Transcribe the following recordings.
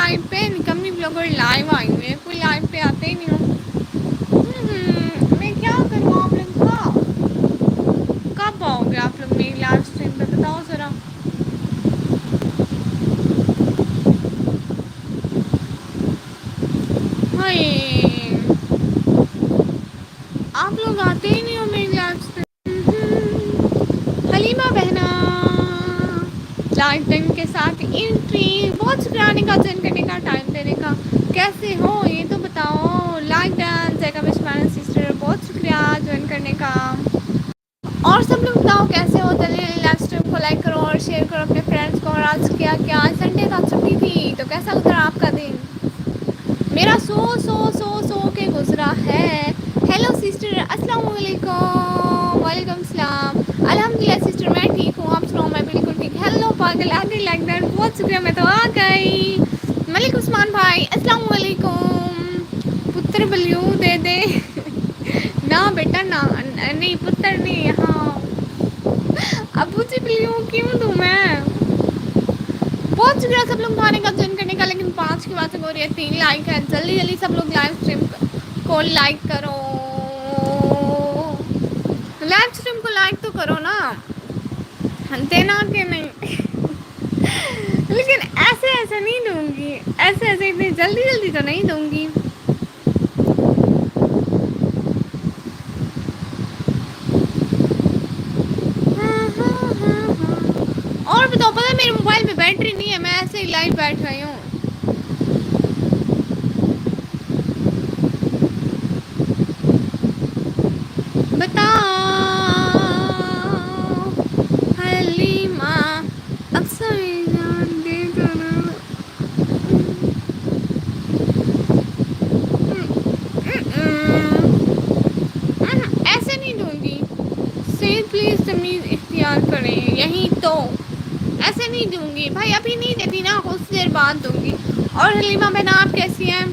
Life پہ نکمی blogger live آئی ہوئی ہے, کوئی لائف پہ آتے ہی نہیں ہو. میں کیا کروں, آپ لوگ کا کب آؤ گے آپ لوگ میری لائف اسٹریم پہ, بتاؤ ذرا. ہائے آپ لوگ آتے ہی نہیں ہو میری لائف اسٹریم. حلیمہ بہنا لائف ٹائم کے ساتھ انٹری, بہت شکریہ نکا جن کرنے کا, ٹائم دینے کا. کیسے ہو یہ تو بتاؤ. لائک ڈانس ایک سسٹر, بہت شکریہ جوائن کرنے کا. اور سب لوگ بتاؤ کیسے ہو, جلدی لائف اسٹریم کو لائک کرو اور شیئر کرو اپنے فرینڈس کو. اور آج کیا سنڈے کا چھٹی تھی تو کیسا گزرا آپ کا دن. میرا سو کے گزرا ہے. ہیلو سسٹر, السلام علیکم. وعلیکم السلام. الحمد للہ سسٹر میں ٹھیک ہوں, آپ سناؤ. میں بالکل ٹھیک. ہیلو پاگل آدھی لائک دیٹ, بہت شکریہ, میں تو آ گئی. ملک عثمان بھائی السلام علیکم. پتر بلیو دے دے نہ بیٹا نہ, نہیں پتر نہیں, ہاں ابو جی بلیو کیوں دوں میں. بہت شکریہ سب لوگ کھانے کا جوائن کرنے کا. لیکن 5 کی بات ہو رہی ہے, 3 لائک ہے. جلدی جلدی سب لوگ لائف اسٹریم کو لائک کرو. لائف اسٹریم کو لائک تو کرو نا, دینا کہ نہیں. لیکن ایسے نہیں دوں گی, ایسے اتنی جلدی تو نہیں دوں گی. اور بتاؤ, پتا ہے میرے موبائل میں بیٹری نہیں ہے, میں ایسے ہی لائٹ بیٹھ رہی ہوں. بتاؤ حلیمہ اکثر جان دے کر ایسے نہیں دوں گی. سیف پلیز تمیز اختیار کریں یہیں تو. ایسے نہیں دوں گی بھائی, ابھی نہیں دیتی نا, کچھ دیر بعد دوں گی. اور حلیمہ بہن آپ کیسی ہیں.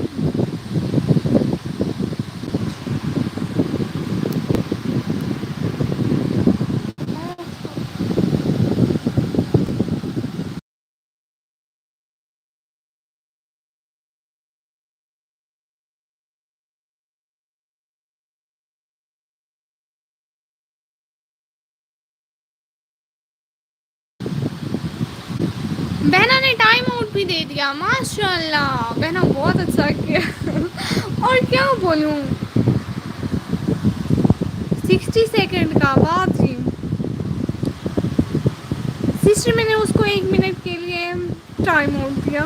بہنا نے ٹائم آؤٹ بھی دے دیا, ماشاء اللہ بہنا بہت اچھا کیا. اور کیا بولوں, 60 سیکنڈ کا بات تھی. سسٹر میں نے اس کو 1 منٹ کے لیے ٹائم آؤٹ دیا.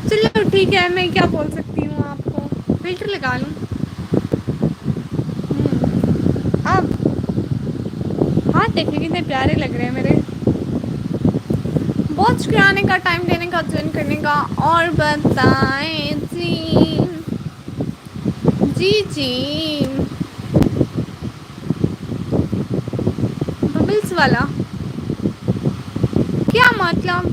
چلو ٹھیک ہے, میں کیا بول سکتی ہوں آپ کو, فلٹر لگا لوں. اب ہاں دیکھیں کتنے پیارے لگ رہے ہیں میرے. بہت شکریہ آنے کا, ٹائم دینے کا, جوائن کرنے کا. اور بتائیں جی. جی ببلس والا کیا مطلب.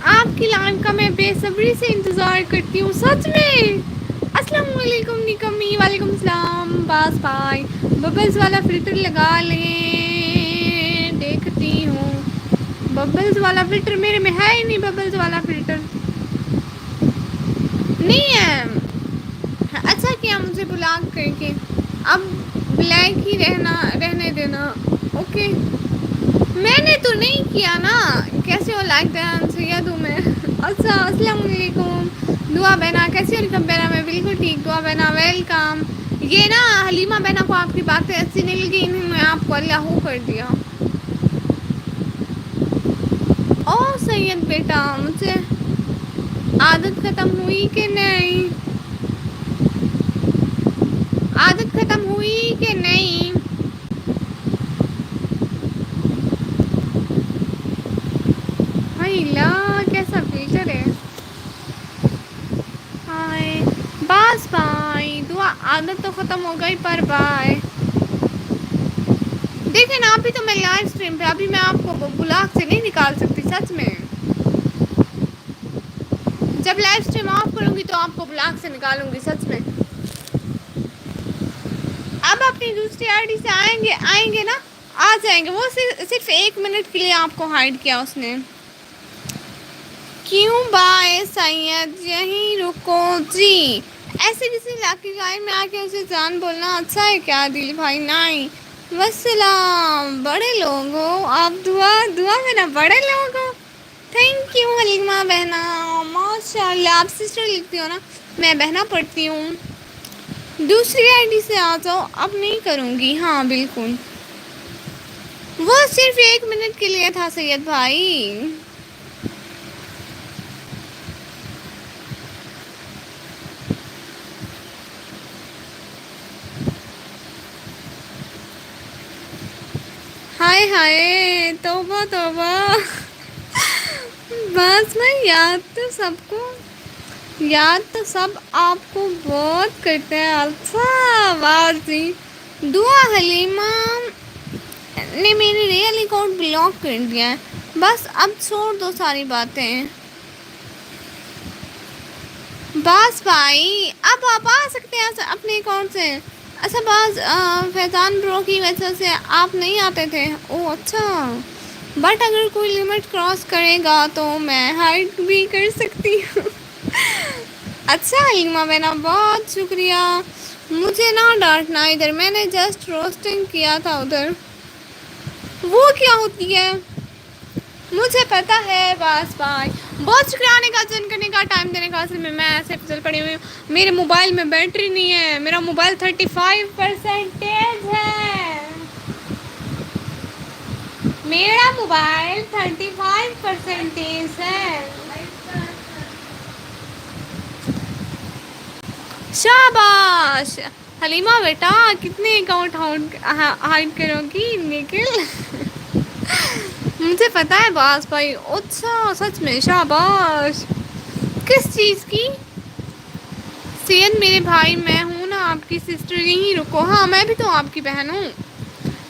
آپ کی لائف کا میں بے صبری سے انتظار کرتی ہوں, سچ میں. السلام علیکم نکمی, وعلیکم السلام. باس بھائی ببلز والا فلٹر لگا لیں, دیکھتی ہوں. ببلز والا فلٹر میرے میں ہے ہی نہیں. ببلز والا فلٹر نہیں ہے. اچھا کیا مجھے بلاک کر کے, اب بلیک ہی رہنے دینا. اوکے, میں نے تو نہیں کیا نا. کیسے ہو لائک دین سید ہوں میں. اچھا السلام علیکم. دعا بہنا کیسی ہو بہنا, میں بالکل ٹھیک. دعا بہنا ویلکم. یہ نا حلیمہ بہنا کو آپ کی باتیں اچھی نہیں لگی, انہوں نے آپ کو اللہ کر دیا. او سید بیٹا, مجھے عادت ختم ہوئی کہ نہیں. عادت ختم ہوئی کہ نہیں. ہائی لا کیسا فلٹر ہے. ہائے باس بھائی, دعا عادت تو ختم ہو گئی پر بائے. دیکھیں نا ابھی تو میں لائیو اسٹریم پہ، ابھی میں آپ کو بلاک سے نہیں نکال سکتی سچ میں. جب لائیو اسٹریم آف کروں گی تو آپ کو بلاک سے نکالوں گی سچ میں. اب اپنی دوسری آئی ڈی سے آئیں گے نا، آ جائیں گے. وہ صرف 1 منٹ کے لیے آپ کو ہائڈ کیا اس نے. کیوں بائے سید یہیں رکو جی. ایسے کسی علاقے کی لائن میں آ کے اسے جان بولنا اچھا ہے کیا دل بھائی؟ نہیں وسلام. بڑے لوگ ہو آپ، دعا میں نا بڑے لوگ ہو. تھینک یو حلیمہ بہنا، ماشاء اللہ. آپ سسٹر لکھتی ہو نا، میں بہنا پڑھتی ہوں. دوسری آئی ڈی سے آ جاؤ، اب نہیں کروں گی. ہاں بالکل، وہ صرف 1 منٹ کے لیے تھا سید بھائی. ہائے ہائے توبہ توبہ. بس میں یاد تو سب آپ کو بہت کرتے ہیں. اچھا بازی دعا حلیمہ نے میری ریئل اکاؤنٹ بلاک کر دیا ہے. بس اب چھوڑ دو ساری باتیں. بس بھائی اب آپ آ سکتے ہیں اپنے اکاؤنٹ سے. اچھا باز فیضان برو کی وجہ سے آپ نہیں آتے تھے. اوہ اچھا، بٹ اگر کوئی لمٹ کراس کرے گا تو میں ہائڈ بھی کر سکتی ہوں. اچھا حلیمہ بہنا بہت شکریہ. مجھے نہ ڈانٹنا ادھر، میں نے جسٹ روسٹنگ کیا تھا ادھر. وہ کیا ہوتی ہے مجھے پتا ہے. بس بھائی بہت شکریہ آنے کا، جوائن کرنے کا، ٹائم دینے کا. اصل میں ایسے فضل پڑی ہوئی ہوں، میرے موبائل میں بیٹری نہیں ہے. میرا موبائل 35% ہے. میرا موبائل 35% ہے. شاباش حلیمہ بیٹا، کتنے اکاؤنٹ ہائڈ کرو گی نکل. مجھے پتا ہے باز بھائی. اچھا سچ میں شاباش. کس چیز کی؟ سید میرے بھائی، میں ہوں نا آپ کی سسٹر. یہیں رکو. ہاں میں بھی تو آپ کی بہن ہوں.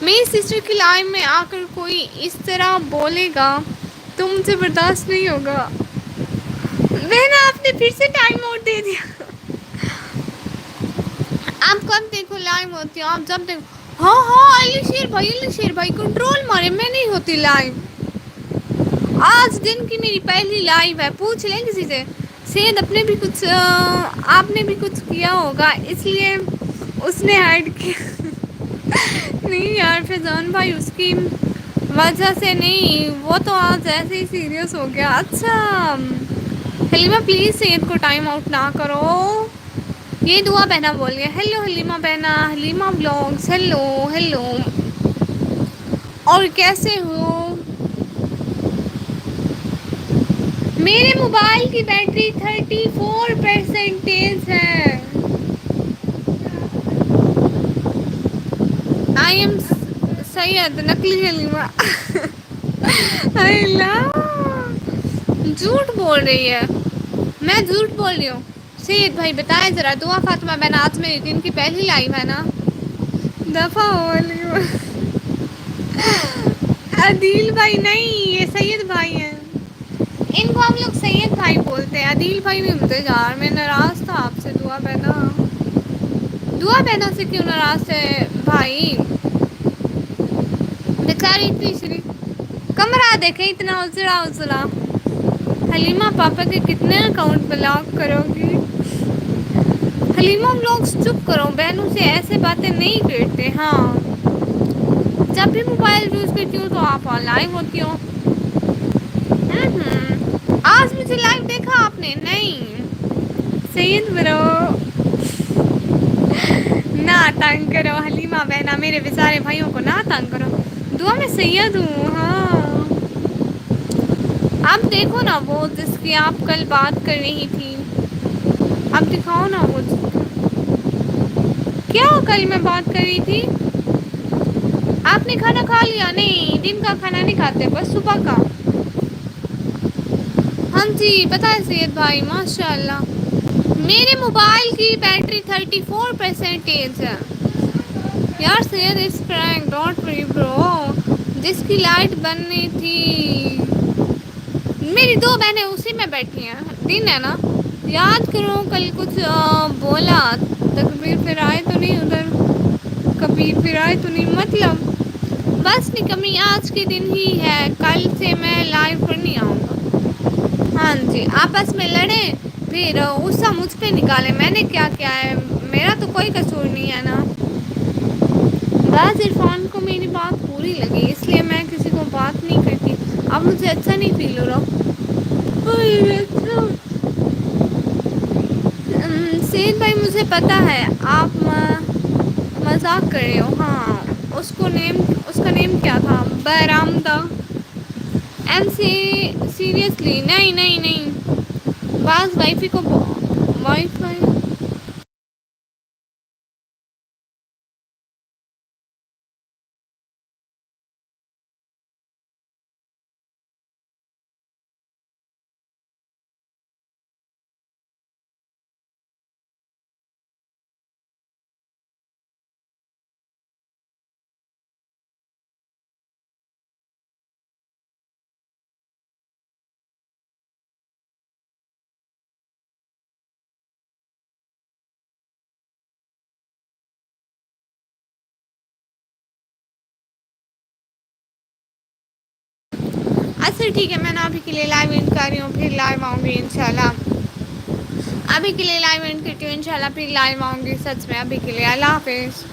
میری سسٹر کی لائن میں آ کر کوئی اس طرح بولے گا تو مجھے برداشت نہیں ہوگا. بہنا آپ نے پھر سے ٹائم آؤٹ دے دیا. آپ کب دیکھو لائیو ہوتی ہو، آپ جب دیکھو. ہاں ہاں علی شیر بھائی کنٹرول مارے، میں نہیں ہوتی لائیو. آج دن کی میری پہلی لائیو ہے. پوچھ لیں کسی سے. سید آپ نے بھی کچھ کیا ہوگا اس لیے اس نے ہائڈ کیا. نہیں یار فیضان بھائی اس کی وجہ سے نہیں، وہ تو آج ایسے ہی سیریس ہو گیا. اچھا حلیمہ پلیز سید کو ٹائم آؤٹ نہ کرو. یہ دعا بہنا بول گیا. ہیلو حلیمہ بہنا، حلیمہ بلاگز. ہیلو ہیلو، اور کیسے ہو؟ میرے موبائل کی بیٹری 34% ہے. آئی ایم سید نقلی حلیمہ. ہائے اللہ، جھوٹ بول رہی ہے. میں جھوٹ بول رہی ہوں. سید بھائی بتائیں ذرا. دعا فاطمہ بہن آج میری دن کی پہلی لائیو ہے نا. دفع ہو حلیمہ. عدیل بھائی نہیں، یہ سید بھائی ہیں. ان کو ہم لوگ سید بھائی بولتے ہیں، عدیل بھائی نہیں بولتے. یار میں ناراض تھا آپ سے. دعا بہنا، دعا بہنا سے کیوں ناراض تھے بھائی؟ بیچاری تیسری کمرہ دیکھے اتنا اجڑا. حلیمہ پاپا کے کتنے اکاؤنٹ بلاک کرو گی؟ حلیمہ لوگ چپ کرو، بہنوں سے ایسے باتیں نہیں کرتے. ہاں جب بھی موبائل یوز کرتی ہوں تو آپ لائیو ہوتی ہو. آج مجھے لائیو دیکھا آپ نے؟ نہیں. سید برو نہ تنگ کرو حلیمہ بہنا، میرے بیچارے بھائیوں کو نہ تنگ کرو. دعا میں سید ہوں. ہاں اب دیکھو نا وہ جس کی آپ کل بات کر رہی تھی، اب دکھاؤ نا وہ. کیا کل میں بات کر رہی تھی؟ آپ نے کھانا کھا لیا؟ نہیں دن کا کھانا نہیں کھاتے، بس صبح کا. ہاں جی پتہ ہے سید بھائی، ماشاء اللہ. میرے موبائل کی بیٹری 34% ہے. یار سید اس پرینک ڈونٹ وری برو. جس کی لائٹ بننی تھی میری دو بہنیں اسی میں بیٹھی ہیں. دن ہے نا. یاد کرو کل کچھ بولا. تکبیر پھر آئے تو نہیں ادھر. کبیر پھر آئے تو نہیں مطلب. بس نکمی آج کے دن ہی ہے. کل سے میں لائیو پر نہیں آؤں گا. ہاں جی آپس میں لڑیں پھر غصہ مجھ پہ نکالے. میں نے کیا کیا ہے. میرا تو کوئی قصور نہیں ہے نا. بعض عرفان کو میری بات پوری لگی اس لیے میں کسی کو بات نہیں کرتی. اب مجھے اچھا نہیں فیل ہو رہا. اچھا سید بھائی مجھے پتا ہے آپ مذاق کر رہے ہو. ہاں اس کا نیم کیا تھا. برآمدہ. ایم سی سیریسلی نہیں نہیں نہیں. بعض وائفی کو وائی فائی اچھا ٹھیک ہے. میں نا ابھی کے لیے لائیو انڈ کر رہی ہوں. پھر لائیو آؤں گی انشاءاللہ. ابھی کے لیے لائیو اینڈ کرتی ہوں. انشاءاللہ پھر لائیو آؤں گی سچ میں. ابھی کے لیے اللہ حافظ.